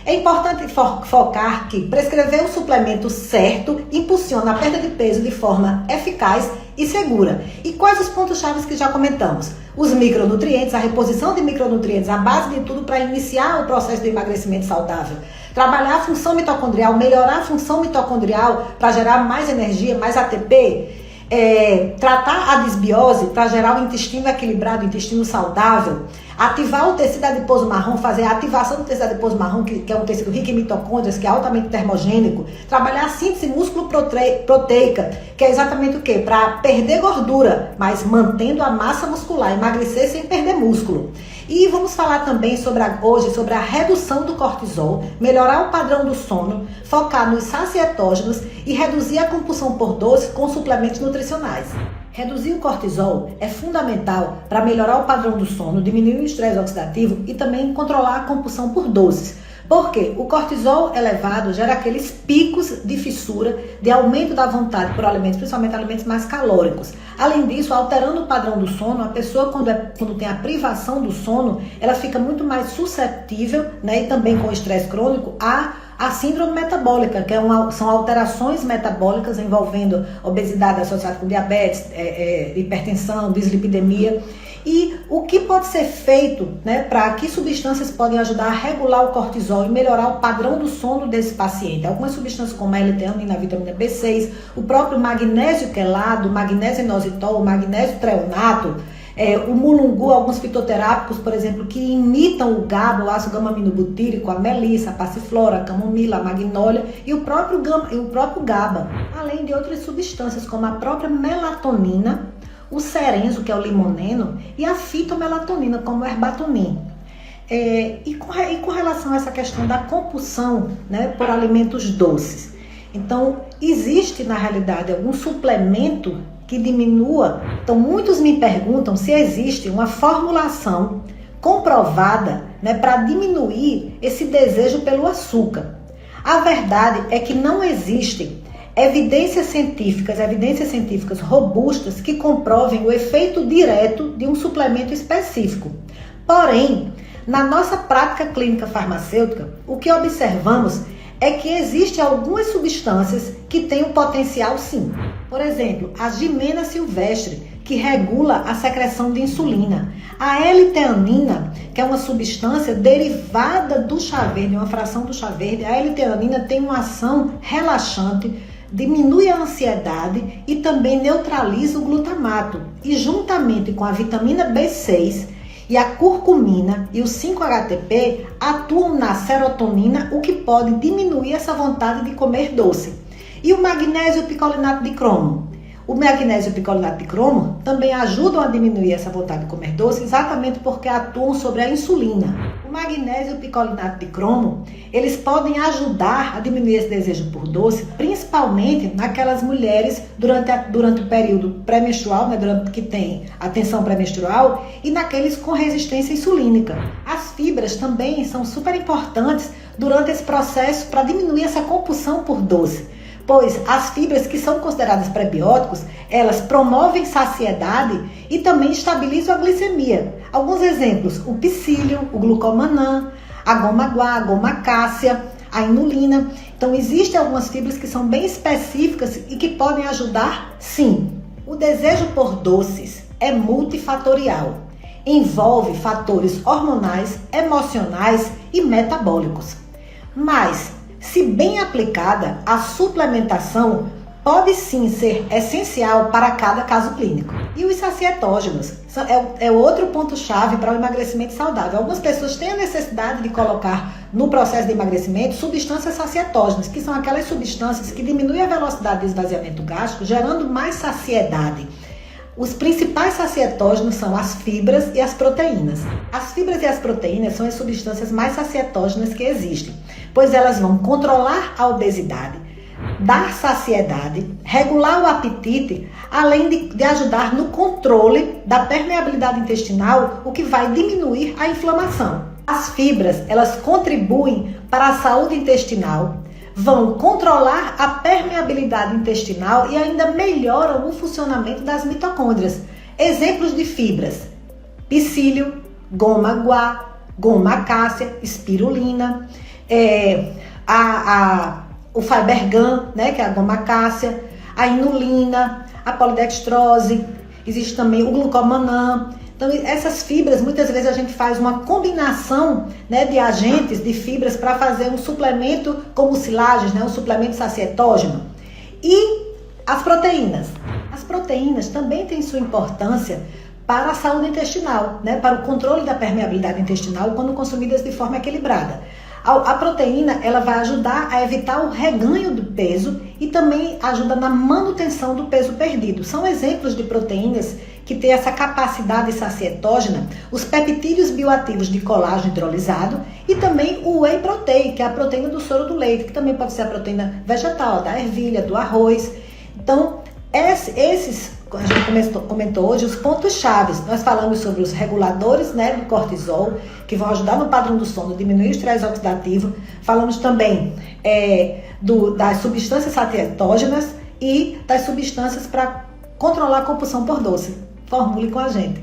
É importante focar que prescrever o suplemento certo impulsiona a perda de peso de forma eficaz e segura. E quais os pontos-chave que já comentamos? Os micronutrientes, a reposição de micronutrientes, a base de tudo para iniciar o processo de emagrecimento saudável. Trabalhar a função mitocondrial, melhorar a função mitocondrial para gerar mais energia, mais ATP. Tratar a desbiose para gerar o intestino equilibrado, o intestino saudável. Ativar o tecido adiposo marrom, fazer a ativação do tecido adiposo marrom, que é um tecido rico em mitocôndrias, que é altamente termogênico. Trabalhar a síntese músculo-proteica, que é exatamente o quê? Para perder gordura, mas mantendo a massa muscular, emagrecer sem perder músculo. E vamos falar também hoje sobre a redução do cortisol, melhorar o padrão do sono, focar nos sacietógenos e reduzir a compulsão por doce com suplementos nutricionais. Reduzir o cortisol é fundamental para melhorar o padrão do sono, diminuir o estresse oxidativo e também controlar a compulsão por doces. Porque o cortisol elevado gera aqueles picos de fissura, de aumento da vontade por alimentos, principalmente alimentos mais calóricos. Além disso, alterando o padrão do sono, a pessoa quando tem a privação do sono, ela fica muito mais susceptível, né, e também com estresse crônico, a síndrome metabólica, que são alterações metabólicas envolvendo obesidade associada com diabetes, hipertensão, dislipidemia. E o que pode ser feito, né, para que substâncias podem ajudar a regular o cortisol e melhorar o padrão do sono desse paciente? Algumas substâncias como a L-teanina, a vitamina B6, o próprio magnésio quelado, o magnésio inositol, o magnésio treonato, o mulungu, alguns fitoterápicos, por exemplo, que imitam o GABA, o ácido gama-aminobutírico, a melissa, a passiflora, a camomila, a magnólia e o próprio GABA, além de outras substâncias como a própria melatonina, o cerenzo, que é o limoneno, e a fitomelatonina, como o herbatonin. E com relação a essa questão da compulsão, né, por alimentos doces. Então, existe na realidade algum suplemento que diminua? Então, muitos me perguntam se existe uma formulação comprovada, né, para diminuir esse desejo pelo açúcar. A verdade é que não existem evidências científicas robustas que comprovem o efeito direto de um suplemento específico. Porém, na nossa prática clínica farmacêutica, o que observamos é que existem algumas substâncias que têm um potencial sim. Por exemplo, a gimena silvestre, que regula a secreção de insulina. A L-teanina, que é uma substância derivada do chá verde, uma fração do chá verde. A L-teanina tem uma ação relaxante, diminui a ansiedade e também neutraliza o glutamato. E juntamente com a vitamina B6 e a curcumina e o 5-HTP atuam na serotonina, o que pode diminuir essa vontade de comer doce. E o magnésio picolinato de cromo. O magnésio picolinato de cromo também ajudam a diminuir essa vontade de comer doce, exatamente porque atuam sobre a insulina. O magnésio picolinato de cromo, eles podem ajudar a diminuir esse desejo por doce, principalmente naquelas mulheres durante o período pré-menstrual, né, durante que tem a tensão pré-menstrual, e naqueles com resistência insulínica. As fibras também são super importantes durante esse processo para diminuir essa compulsão por doce. Pois as fibras que são consideradas prebióticos, elas promovem saciedade e também estabilizam a glicemia. Alguns exemplos, o psyllium, o glucomannan, a goma-guá, a goma-cássia, a inulina. Então existem algumas fibras que são bem específicas e que podem ajudar, sim. O desejo por doces é multifatorial. Envolve fatores hormonais, emocionais e metabólicos. Mas, se bem aplicada, a suplementação pode sim ser essencial para cada caso clínico. E os sacietógenos é outro ponto-chave para o emagrecimento saudável. Algumas pessoas têm a necessidade de colocar no processo de emagrecimento substâncias sacietógenas, que são aquelas substâncias que diminuem a velocidade de esvaziamento gástrico, gerando mais saciedade. Os principais sacietógenos são as fibras e as proteínas. As fibras e as proteínas são as substâncias mais sacietógenas que existem, pois elas vão controlar a obesidade, dar saciedade, regular o apetite, além de ajudar no controle da permeabilidade intestinal, o que vai diminuir a inflamação. As fibras, elas contribuem para a saúde intestinal, vão controlar a permeabilidade intestinal e ainda melhoram o funcionamento das mitocôndrias. Exemplos de fibras: psyllium, goma-guá, goma-cássia, espirulina. o Fibergan, né, que é a goma cássia, a inulina, a polidextrose, existe também o glucomannan. Então, essas fibras, muitas vezes a gente faz uma combinação, né, de agentes, de fibras, para fazer um suplemento com mucilagens, né, um suplemento sacietógeno. E as proteínas. As proteínas também têm sua importância para a saúde intestinal, né, para o controle da permeabilidade intestinal quando consumidas de forma equilibrada. A proteína, ela vai ajudar a evitar o reganho do peso e também ajuda na manutenção do peso perdido. São exemplos de proteínas que têm essa capacidade sacietógena, os peptídeos bioativos de colágeno hidrolisado e também o whey protein, que é a proteína do soro do leite, que também pode ser a proteína vegetal, da ervilha, do arroz. Então, esses, a gente comentou hoje, os pontos chaves. Nós falamos sobre os reguladores, né, do cortisol, que vão ajudar no padrão do sono, diminuir o estresse oxidativo. Falamos também das substâncias sacietógenas e das substâncias para controlar a compulsão por doce. Formule com a gente.